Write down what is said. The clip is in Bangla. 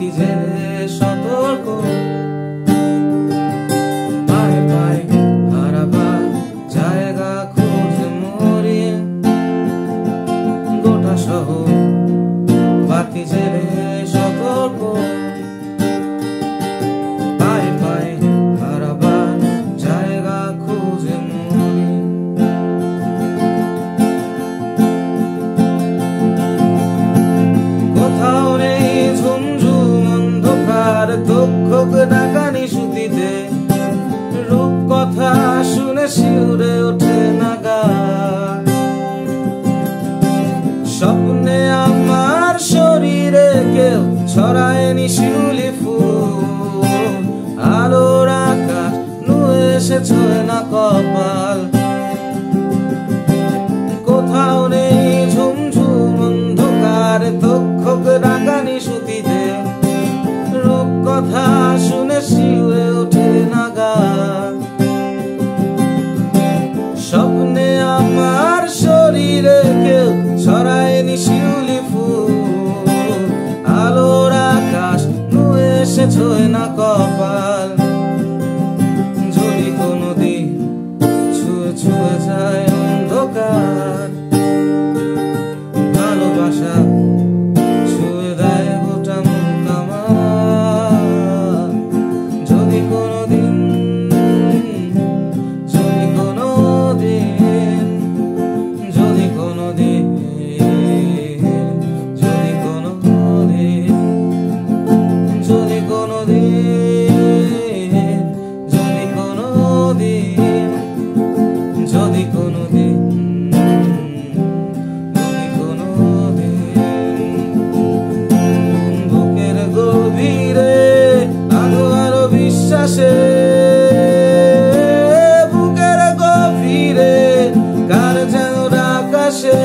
বাতি জেলে সতর্ক পায়ে পায়ে হারাবার জায়গা খুঁজে মরি গোটা শহর বাতি জেলে সতর্ক পায়ে পায়ে হারাবার জায়গা খুঁজে মরি কোথাও নেই ঝুমঝুম অন্ধকার দক্ষক ডাকানি সুতিতে রূপ কথা শুনে শিউরে ওঠে নাগা স্বপ্নে আমার শরীরে কেউ ছড়ায়নি শিউলি ফুল আলোর আকাশ নুয়ে এসেছে না কপাল কোথাও নেই ঝুমঝুম অন্ধকার দক্ষক ডাকানি সুতিতে রূপ কথা শুনে শিউরে ওঠে নাগা স্বপ্নে আমার শরীরে কেউ ছড়ায়নি শিউলি ফুল আলোর আকাশ নুয়ে এসেছে না কপাল যদি কোনোদিন ছুঁয়ে ছুঁয়ে যায় অন্ধকার ভালোবাসা ছুঁয়ে দেয় গোটা মুখ আমার যদি কোনোদিন যদি কোনোদিন যদি কোনোদিন যদি কোনোদিন যদি কোনোদিন যদি কোনোদিন যদি কোনোদিন বুকের গভীরে আরো আরো বিশ্বাসে বুকের গভীরে কার যেন আকাশে